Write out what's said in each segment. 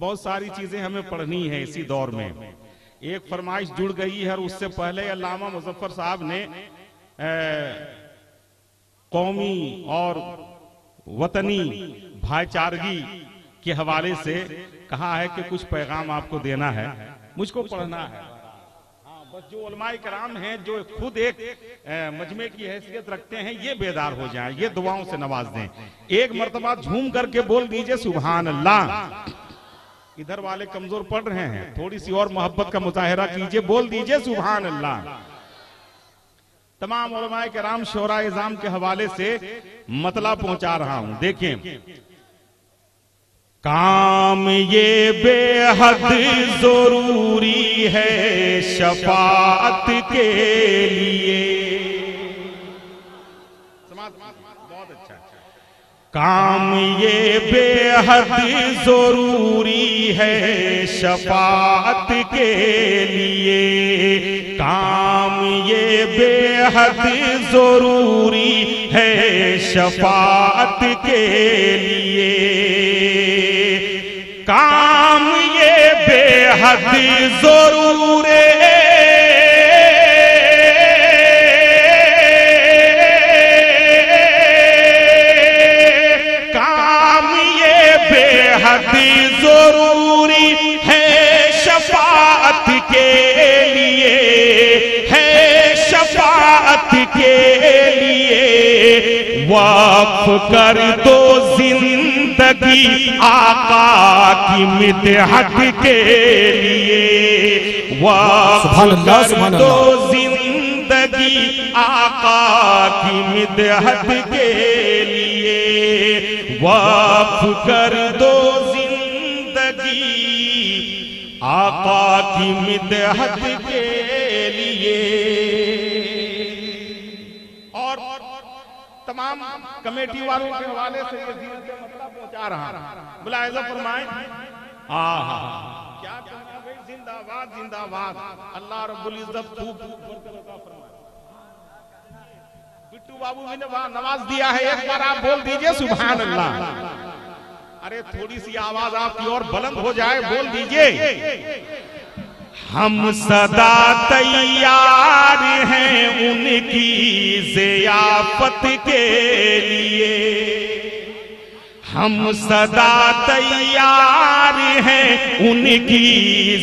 बहुत सारी चीजें हमें पढ़नी है इसी दौर में। एक फरमाइश जुड़ गई है, और उससे पहले अल्लामा मुजफ्फर साहब ने कौमी और वतनी भाईचारगी के हवाले से कहा है कि कुछ पैगाम आपको देना है, मुझको पढ़ना है। हाँ, बस जो उलमाए कराम हैं जो खुद एक मजमे की हैसियत रखते हैं, ये बेदार हो जाएं, ये दुआओं से नवाज दें। एक मर्तबा झूम करके बोल दीजिए सुभान अल्लाह। इधर वाले कमजोर पढ़ रहे हैं, थोड़ी सी और मोहब्बत का मुजाहिरा कीजिए, बोल दीजिए सुभान अल्लाह। तमाम उलमाए किराम शोरा इज़ाम के हवाले से मतला पहुंचा रहा हूं। देखें, काम ये बेहद जरूरी है शफाअत के लिए। बहुत अच्छा। काम ये बेहद जरूरी है शफाअत के लिए। काम ये बेहद जरूरी है शफाअत के लिए। काम ये बेहद जरूर जरूरी है शफाअत के लिए, है शफाअत के लिए। वक्फ कर दो जिंदगी आका की मिदहत के लिए। वक्फ कर दो जिंदगी आका की मिदहत के लिए। वक्फ कर दो आका की मिदहत के लिए। और तमाम कमेटी वालों के हवाले से ये मतलब पहुंचा रहा। मुलाहिजा फरमाएं, क्या कहना भाई, जिंदाबाद जिंदाबाद। अल्लाह रब्बुल इज्जत खूब बिट्टू बाबू भी ने नवाज दिया है, एक बार आप बोल दीजिए सुभान अल्लाह। अरे थोड़ी सी आवाज आपकी और बुलंद हो जाए, बोल दीजिए। हम सदा तैयार हैं उनकी ज़ियाफत के लिए। हम सदा तैयार हैं उनकी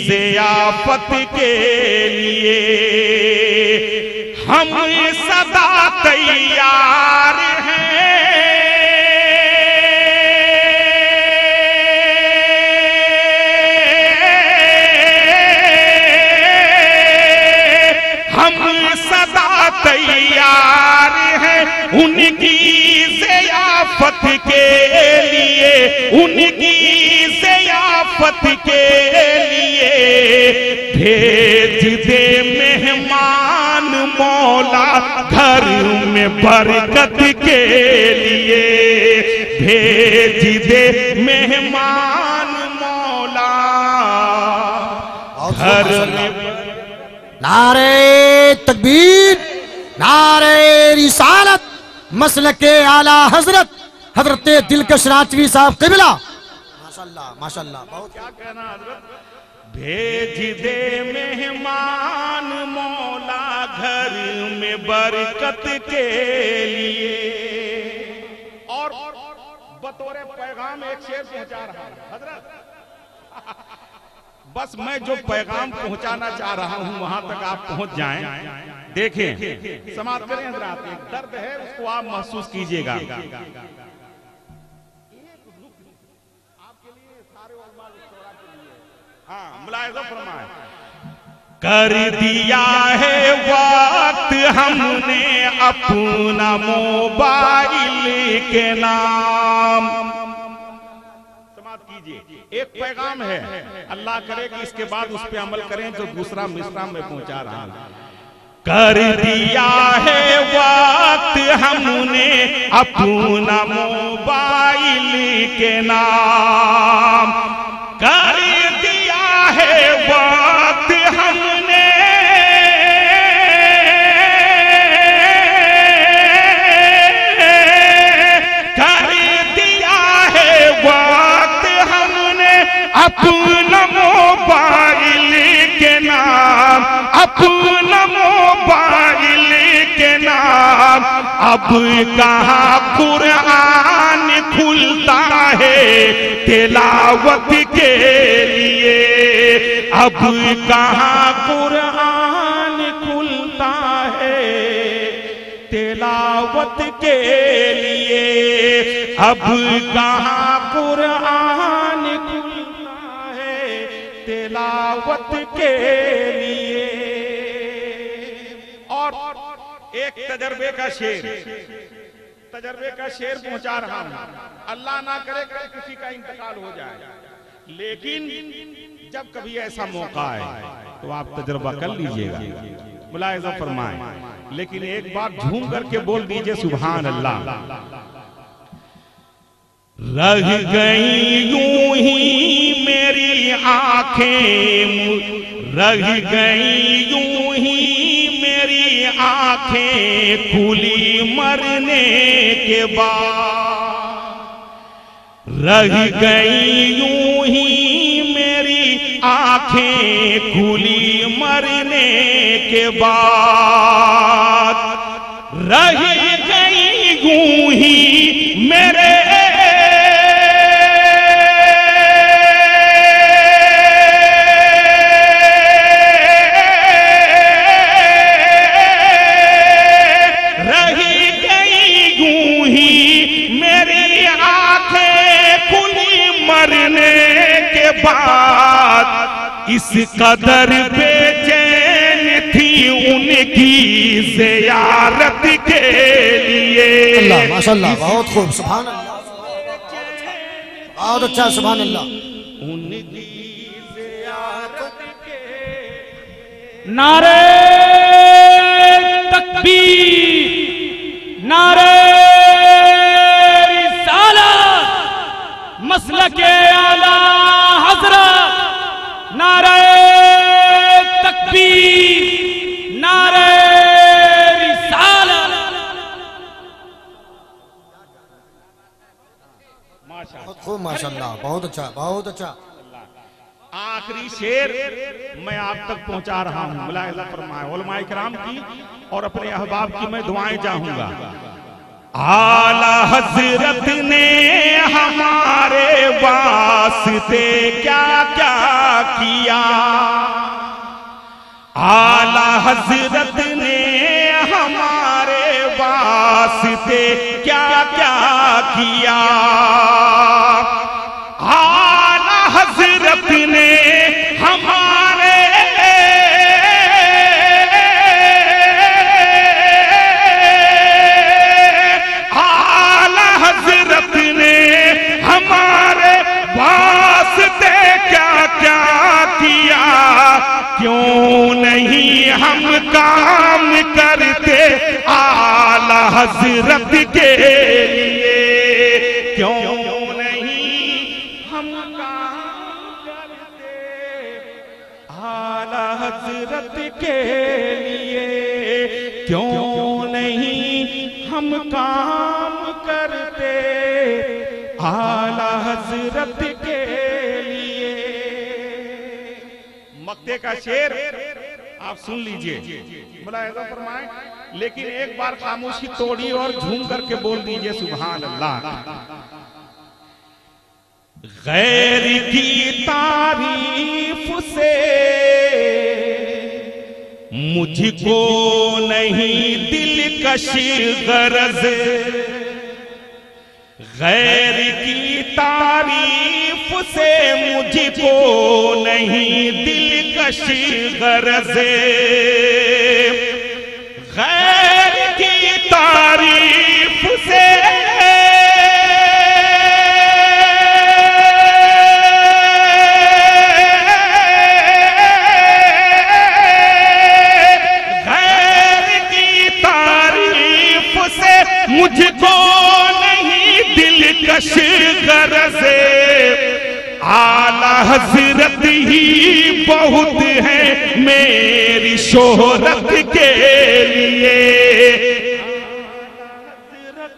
ज़ियाफत के लिए। हम सदा तैयार हैं तैयार है उनकी ज़ियाफत के लिए, उनकी ज़ियाफत के लिए। भेज दे मेहमान मौला घर में बरकत के लिए। भेज दे मेहमान मौला घर में। नारे तकबीर, नारे रिसालत, मसलके आला हजरत हजरत दिलकश रांचवी साहब क़िबला। माशाअल्लाह माशाअल्लाह। बहुत क्या कहना हजरत। भेज दे मेहमान मौला घर में बरकत के लिए। और बतौरे पैगाम एक शेर पहुंचा रहा है हजरत। बस मैं जो पैगाम पहुंचाना चाह रहा हूं वहां तक आप पहुंच जाएं। देखें, समाप्त करें हजरात, एक दर्द है उसको आप महसूस कीजिएगा। हाँ, मुलाहिजा फरमाएं। कर दिया है वक्त हमने अपना मोबाइल के नाम। एक पैगाम है, अल्लाह करे कि इसके बाद उस पे अमल करें जो दूसरा मिसरा में पहुंचा रहा है। कर दिया है वक्त हमने अपना मोबाइल के नाम। कर दिया है वक्त हमने अपना मोबाइल के नाम, अपना मोबाइल के नाम। अब कहाँ कुरान खुलता है तिलावत के लिए, अब कहाँ कुरान खुलता है तिलावत के लिए, अब कहाँ कुरान खुलता है तिलावत के लिए। और एक तजर्बे का शेर पहुंचा रहा हूं। अल्लाह ना करे किसी का इंतकाल हो जाए, लेकिन जब कभी ऐसा मौका आए तो आप तजर्बा कर लीजिएगा, मुलाहिजा फरमाएं। लेकिन एक बार झूम करके बोल दीजिए सुभान अल्लाह। रह गई यूं ही मेरी आंखें, रह गई यूं ही मेरी आंखें खुली मरने के बाद, रह गई यूं ही मेरी आंखें खुली मरने के बाद, रह गई यूं ही मेरे बात। इस कदर बेचैन थी उनकी ज़ियारत के लिए। अल्लाह माशाअल्लाह, बहुत खूब, सुभान अल्लाह, बहुत अच्छा, सुभान अल्लाह। उनकी ज़ियारत के नारे तकबीर, नारे रिसालत, मसलके आला हज़रत, नारे तकबीर, नारे रिसालत। बहुत खूब माशाअल्लाह, बहुत अच्छा, बहुत अच्छा। आखिरी शेर मैं आप तक पहुंचा रहा हूं, मुलाहिजा फरमाए। उलमाए किराम की और अपने अहबाब की मैं दुआएं चाहूंगा। आला हजरत ने हमारे वास्ते क्या क्या किया, आला हजरत ने हमारे वास्ते क्या क्या किया, आला हजरत ने हमारे क्यों नहीं हम काम करते आला हजरत के लिए, क्यों नहीं हम काम करते आला हजरत के लिए, क्यों नहीं हम काम करते आला हजरत के लिए। मक्ते का शेर आप सुन लीजिए, मुलाहिजा फरमाएं, लेकिन एक बार खामोशी तोड़िए और झूम करके बोल दीजिए सुभान अल्लाह। गैर की तारीफ से मुझको नहीं दिलकश गरज, गैर की तारीफ से मुझको नहीं दिलकश गरज, गैर की तारीफ से मुझको नहीं दिलकश गरज, आला हजरत ही बहुत है मेरी शोहरत के लिए, हजरत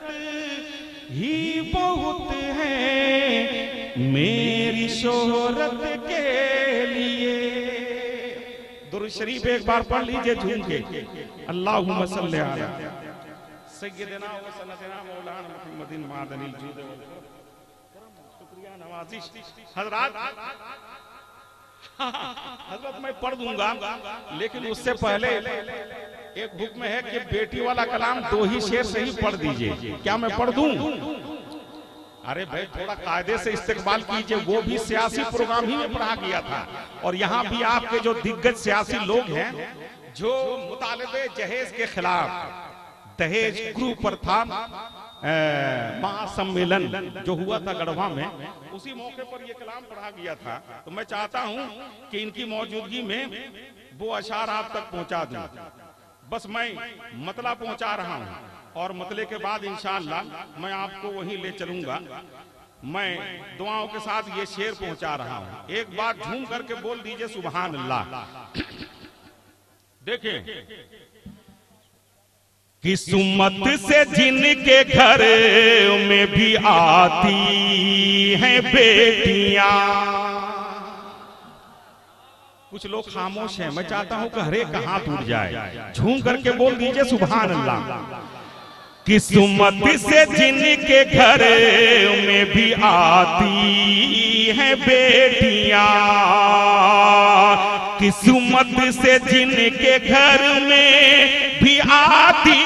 ही बहुत है मेरी शोहरत के लिए। दुरूद शरीफ एक बार पढ़ लीजिए झूम के, अल्लाहुम्मा सल्ली अला सय्यिदना व सनदना मौलाना मुहम्मदिन मादनिल जूद वल करम। शुक्रिया नवाजिश हजरत। हजरत मैं पढ़ दूंगा, लेकिन उससे पहले एक हुक्म है कि बेटी वाला कलाम 2 ही शेर से ही पढ़ दीजिए। क्या मैं पढ़ दूं? अरे भाई थोड़ा कायदे से इस्तेकबाल कीजिए। वो भी सियासी प्रोग्राम ही में पढ़ा गया था, और यहाँ भी आपके जो दिग्गज सियासी लोग हैं जो मुतालिबे जहेज के खिलाफ, दहेज गृह प्रथा महासम्मेलन जो हुआ था गढ़वा में, उसी मौके पर ये कलाम पढ़ा गया था। तो मैं चाहता हूं कि इनकी मौजूदगी में वो अशार आप तक पहुंचा दूं। बस मैं मतला पहुंचा रहा हूं, और मतले के बाद इंशाअल्लाह मैं आपको वहीं ले चलूंगा। मैं दुआओं के साथ ये शेर पहुंचा रहा हूं। एक बार झूम करके बोल दीजिए सुभान अल्लाह। देखें, किस्मत से जिनके घर में भी आती हैं बेटियां। कुछ लोग खामोश हैं, मैं चाहता हूं कि हर एक का हाथ उठ जाए। झूम करके बोल दीजिए सुभान अल्लाह। किस्मत से जिनके घर में भी आती हैं बेटियां, किस्मत से जिनके घर में भी आती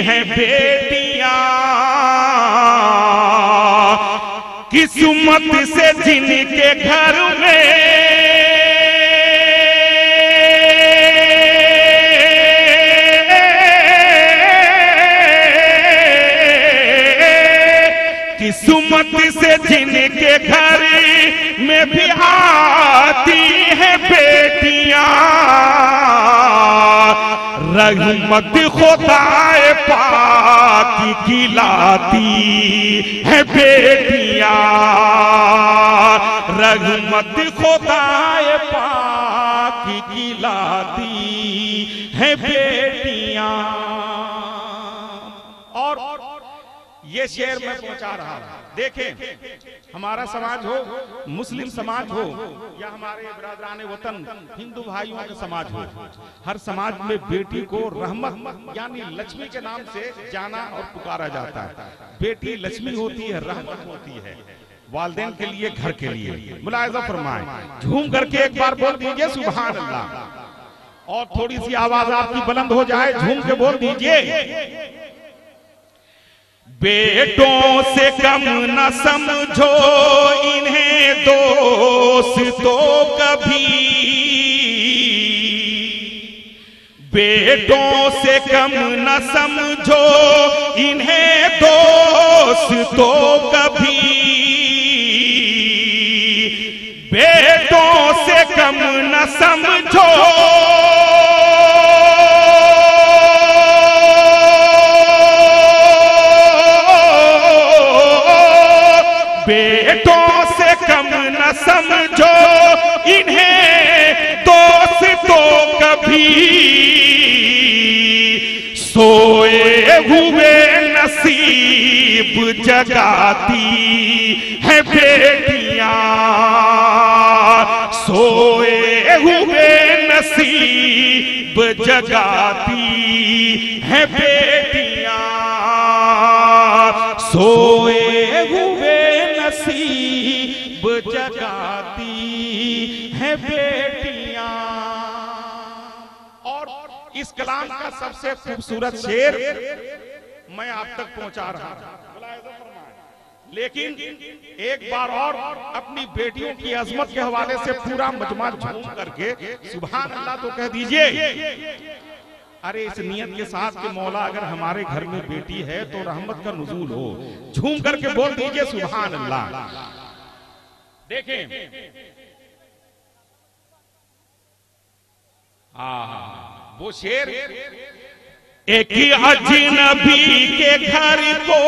हैं बेटियां, किस्मत से जिनके घर में किस्मत से जिनके घर में भी आती हैं बेटियां, रहमत खुदाए पाक की लाती हैं बेटियां, रहमत खुदाए पाक की लाती हैं बेटियां। और ये शेर मैं पहुंचा रहा हूं। देखें, हमारा समाज हो, मुस्लिम समाज हो, या हमारे बिरादराने वतन हिंदू भाइयों का समाज हो, हर समाज में बेटी को रहमत यानी लक्ष्मी के नाम से जाना और पुकारा जाता है। बेटी लक्ष्मी होती है, रहमत होती है वालिदैन के लिए, घर के लिए। मुलाहिजा फरमाएं, झूम करके एक बार बोल दीजिए सुभान अल्लाह। और थोड़ी सी आवाज आपकी बुलंद हो जाए, झूम के बोल दीजिए। बेटों से कम न समझो इन्हें दोस्तों कभी, बेटों से कम न समझो इन्हें दोस्तों कभी, बेटों से कम न समझो बेटों से कम न समझो इन्हें दोस्तों कभी, सोए हुए नसीब जगाती है बेटियां, सोए हुए नसीब जगाती है बेटियां, सोए हुए नसीब जगाती है बेटियां। और इस कलाम का सबसे खूबसूरत शेर मैं आप तक पहुंचा रहा हूं। लेकिन एक बार और अपनी बेटियों की अजमत के हवाले से पूरा मजमा झूम करके सुभान अल्लाह तो कह दीजिए। अरे इस नियत के साथ कि मौला अगर हमारे घर में बेटी है तो रहमत का नुज़ूल हो। झूम करके बोल दीजिए सुभान अल्लाह। देखें, वो शेर, एक अजनबी के घर को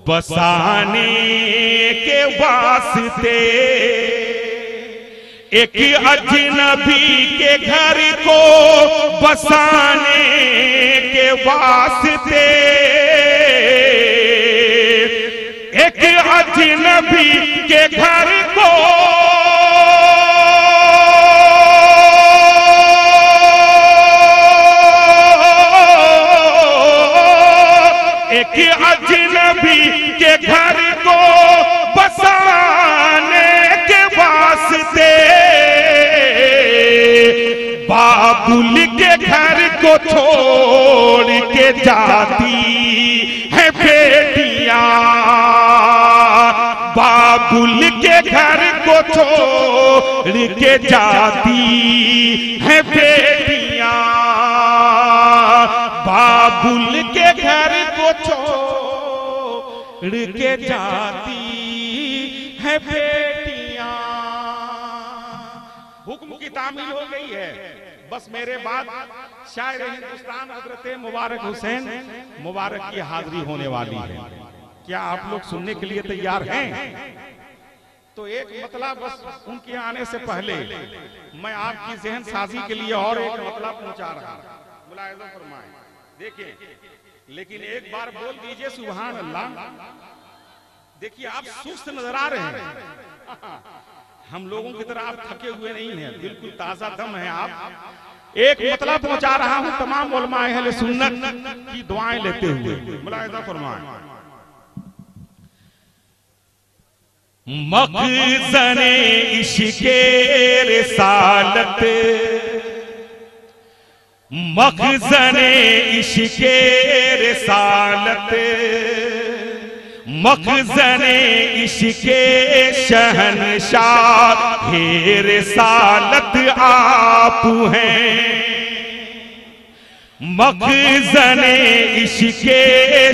बसाने के वास्ते, एक अजनबी के घर को बसाने के वास्ते, एक अजनबी के घर को एक अजनबी के घर को बसाने के वास्ते बाबुल के घर को छोड़ के जाती है बेटियां, बाबुल के घर को छोड़ के जाती है बेटियां, बाबुल के घर को छोड़ के जाती है बेटियां। हुक्म की तामील हो गई है। बस मेरे बाद शायर हिंदुस्तान हजरत मुबारक हुसैन मुबारक की हाजिरी होने वाली है। क्या आप लोग सुनने के लिए तैयार हैं? तो एक मतलब बस उनके आने से पहले मैं आपकी जहन साजी के लिए और एक मतलब पहुंचा रहा हूं, मुलाहिजा फरमाएं। देखिए, लेकिन एक बार बोल दीजिए सुभान अल्लाह। देखिए, आप सुस्त नजर आ रहे हैं, हम लोगों की तरह आप थके हुए नहीं हैं, बिल्कुल ताजा दम है आप। एक मतलब पहुंचा रहा हूं तमाम उलमा अहले सुन्नत की दुआएं लेते हुए, मुलाहिजा फरमाएं। मखज़ने इश्क़े रिसालत, मखज़ने इश्क़े रिसालत, मखज़ने इश्क़े शहनशाह हे रिसालत आप हैं, मखज़ने इश्क़े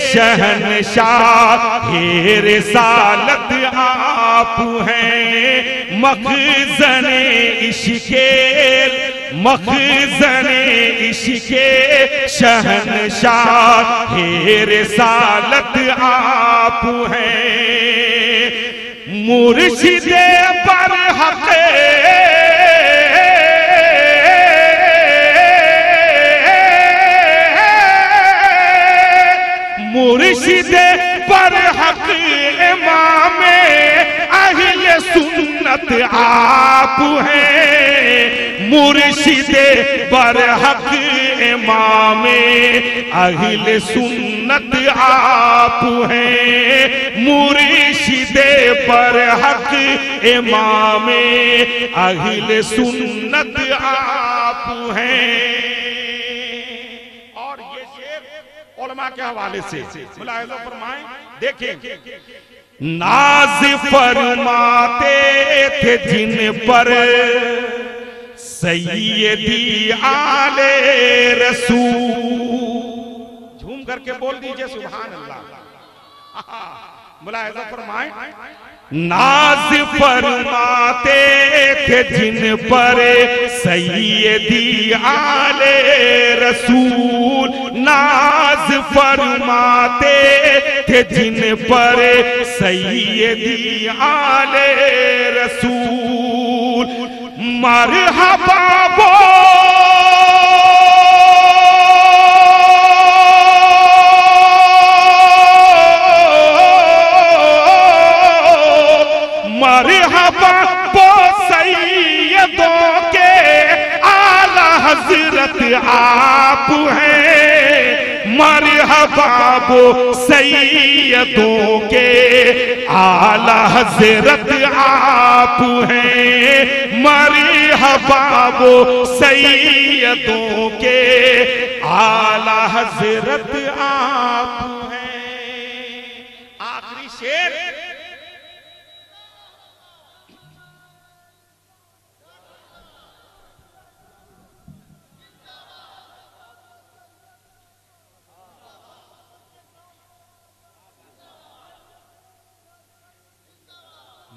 शहनशाह हे रिसालत आप हैं, मखज़ने इश्क़े, मखज़ने इश्क़े शहनशाह हे रिसालत आप हैं, मुर्शिदे बरहक़ मुर्शिदे बरहक़ इमामे अहले सुन्नत आप हैं, मुर्शिदे बरहक़ इमामे अहले सुन्नत आप हैं, मुर्शिदे बरहक़ इमामे अहले सुन्नत आप हैं। उलमा के हवाले से मुलाहिज़ा फरमाएं। देखें, नाज फरमाते थे जिन पर सैयदी आले रसूल, झूम करके बोल दीजिए सुभान अल्लाह। मुलाहिज़ा फरमाएं, नाज फरमाते थे जिन पर सैयदी आले रसूल, नाज फरमाते थे जिन पर सैयदी आले रसूल, मरहबा वो मरहबा वो सैयदों के आला हजरत आप हैं, मरहबा वो सैयदों के आला हजरत आप हैं, मरहबा वो सैयदों के आला हजरत आप हैं। आखिरी शेर,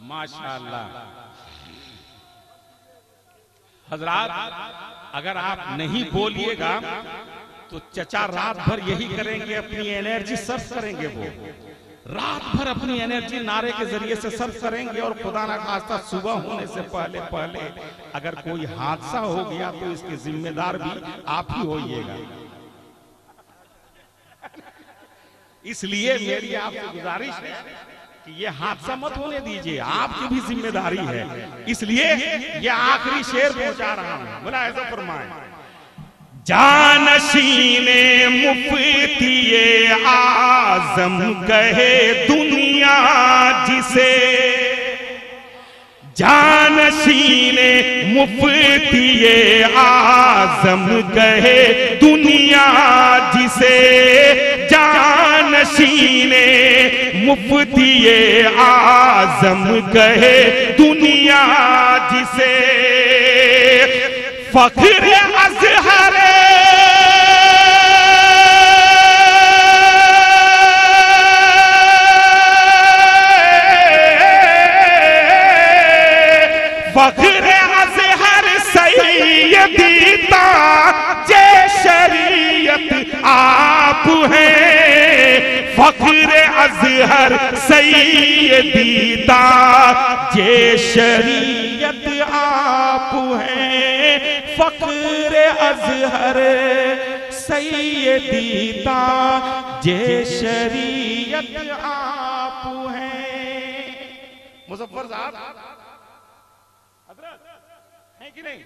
माशाअल्लाह। हजरात, अगर आप नहीं बोलिएगा तो चचा रात भर यही करेंगे, अपनी एनर्जी सर्व करेंगे, वो रात भर अपनी एनर्जी नारे के जरिए से सर्व करेंगे। और खुदा ना खास्ता सुबह होने से पहले पहले अगर कोई हादसा हो गया तो इसके जिम्मेदार भी आप ही होइएगा। इसलिए मेरी आपसे गुजारिश है कि ये हादसा मत होने दीजिए, आपकी भी जिम्मेदारी है, इसलिए ये आखिरी शेर पहुंचा रहा हूं। बोला ऐसा फरमाए, जानशीने मुफ्तिये आजम कहे दुनिया जिसे, जानशीने मुफ्तिये आजम कहे दुनिया जिसे, जानशीने मुफ्तिये आजम कहे दुनिया जिसे, फख्र अज़हर फख्र अज़हर सैयदी ताजे शरीयत आप हैं, फख्र अज़हर सैयदी ताजे शरीयत आप हैं, फख्र अज़हर सैयदी ताजे शरीयत आप हैं। मुज़फ़्फ़र साहब है कि नहीं?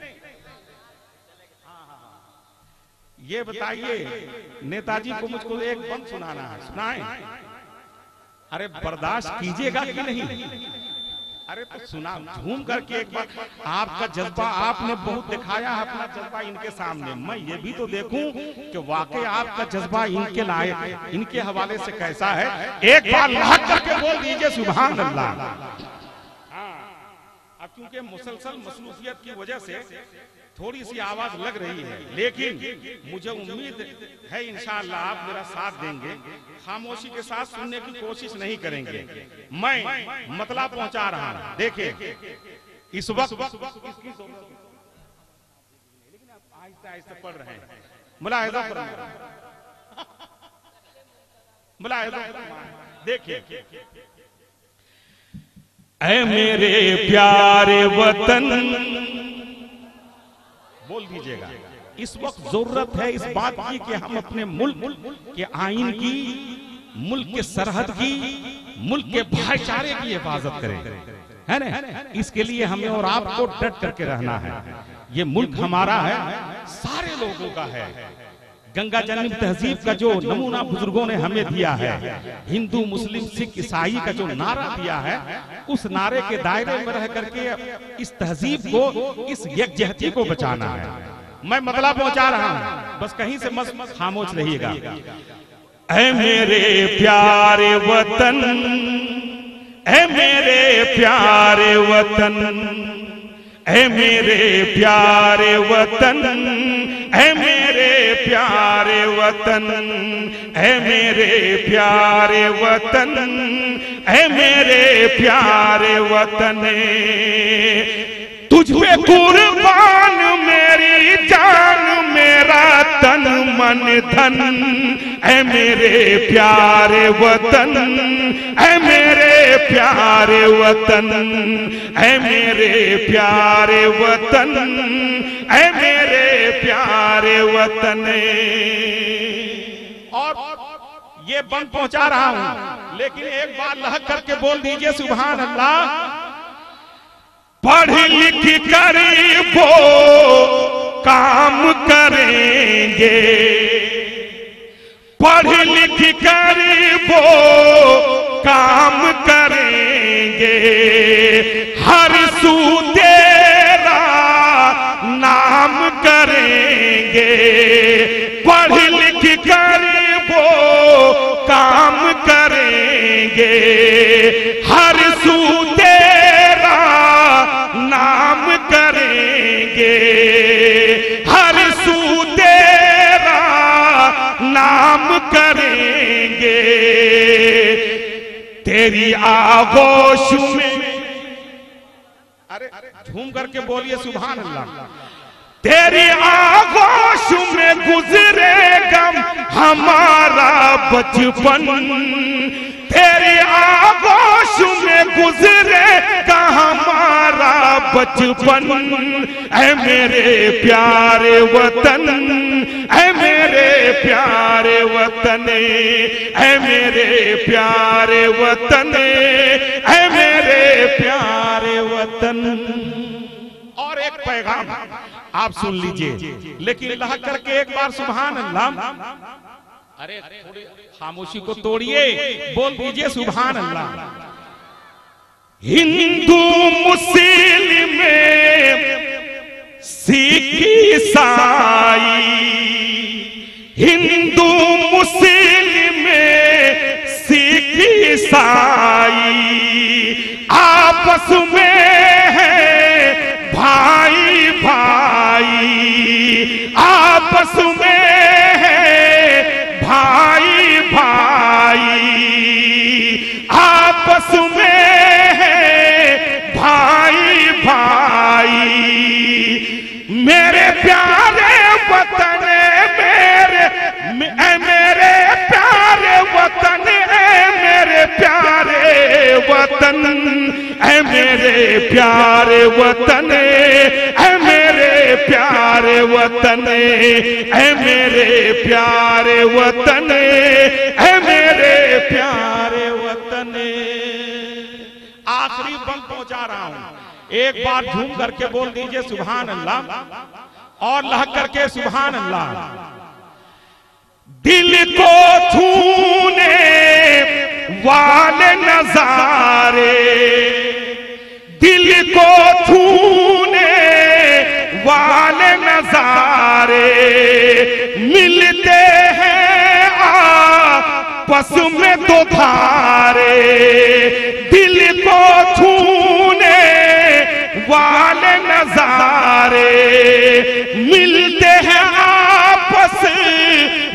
ये बताइए, नेताजी को मुझको एक बंद सुनाना है, सुनाएं? अरे बर्दाश्त कीजिएगा कि नहीं? अरे तो सुना, झूम करके एक बार। आपका जज्बा आपने बहुत दिखाया है, अपना जज्बा इनके सामने। मैं ये भी तो देखूं कि वाकई आपका जज्बा इनके लायक, इनके हवाले से कैसा है। एक बार लहक करके बोल दीजिए सुभान अल्लाह। अब क्योंकि मुसलसल मसरूफियत की वजह से थोड़ी सी आवाज लग रही है, लेकिन मुझे उम्मीद है इंशाअल्लाह आप मेरा साथ देंगे, खामोशी के साथ सुनने की कोशिश नहीं करेंगे। मैं मतला पहुंचा रहा हूं। देखिए इस वक्त आहिस्ते आहिस्ते पढ़ रहे हैं, मुलाहिजा फरमाइए, मुलाहिजा फरमाइए। देखिए, ऐ मेरे प्यारे वतन, बोल दीजिएगा, इस वक्त जरूरत है इस बात की कि हम अपने मुल्क के आईन की, मुल्क के सरहद की, मुल्क के भाईचारे की हिफाजत करें, है ना? इसके लिए हमें और आपको डट करके रहना है। ये मुल्क हमारा है, सारे लोगों का है। गंगा जमुनी तहजीब का जो नमूना बुजुर्गों ने हमें दिया है, हिंदू मुस्लिम सिख ईसाई का जो नारा दिया है, उस नारे के दायरे में रह करके इस तहजीब को, इस यकजहती को बचाना है। मैं मतला पहुंचा रहा हूं, बस कहीं से मत खामोश रहिएगा। ऐ मेरे प्यारे वतन, ऐ मेरे प्यारे वतन, ऐ मेरे प्यारे वतन, ऐ मेरे प्यारे वतन, ऐ मेरे प्यारे वतन, ऐ मेरे प्यारे वतन, तुझ पे कुर्बान मेरी जान मेरा तन मन धन, ऐ मेरे प्यारे वतन, ऐ मेरे प्यारे वतन, ऐ मेरे प्यारे वतन, ऐ मेरे प्यारे वतन। और ये बंद पहुंचा रहा हूं, लेकिन एक बार लहक करके बोल दीजिए सुभान अल्लाह। पढ़ लिख कर वो काम करेंगे, पढ़ लिख कर वो काम करेंगे, हर सू तेरा नाम करेंगे, पढ़ लिख कर वो काम करेंगे, हर सू तेरा नाम करेंगे, हर सू तेरा नाम करेंगे, तेरी आगोश में, अरे झूम करके बोलिए सुभान अल्लाह। तेरी आगोश में गुजरेगा हमारा बचपन, तेरी आगोश में गुजरेगा हमारा बचपन, ऐ मेरे प्यारे वतन, ऐ मेरे प्यारे वतन, ऐ मेरे प्यारे वतन, वतन। और एक पैगाम आप सुन लीजिए, लेकिन लह करके एक बार सुभान अल्लाह। अरे थोड़ी खामोशी को तोड़िए, बोल दीजिए सुभान अल्लाह। हिंदू मुस्लिम सिख ईसाई, हिंदू मुस्लिम सिख ईसाई आपस में है भाई भाई, आपस में है भाई भाई, आपस में है भाई भाई। मेरे प्यारे वतन मेरे प्यारे वतन, मेरे प्यारे वतन, मेरे प्यारे वतन, मेरे प्यारे वतन, मेरे प्यारे वतन, मेरे प्यारे वतन। आखिरी बम पहुंचा रहा हूं, एक बार झूम करके बोल दीजिए सुभान अल्लाह और लह करके सुभान अल्लाह। दिल को छूने वाले नजारे, दिल को छूने वाले नजारे मिलते हैं आपस में दो धारे। दिल को छूने वाले नजारे मिलते हैं आपस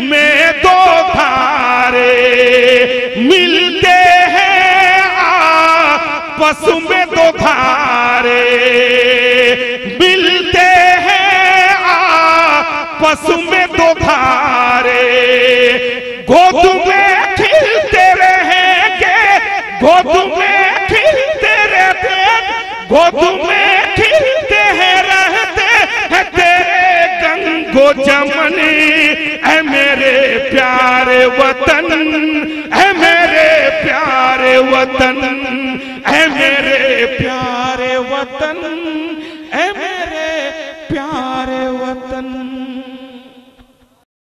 में दो धारे, मिलते हैं आपस में दो धारे, मिलते हैं आपस में दो धारे। गोद में खिलते रहेंगे, गोद में खिलते रहते, गोद में खिलते हैं रहते हैं तेरे गंगो जमनी। ऐ मेरे प्यारे वतन, ऐ मेरे प्यारे वतन, ऐ मेरे प्यारे वतन,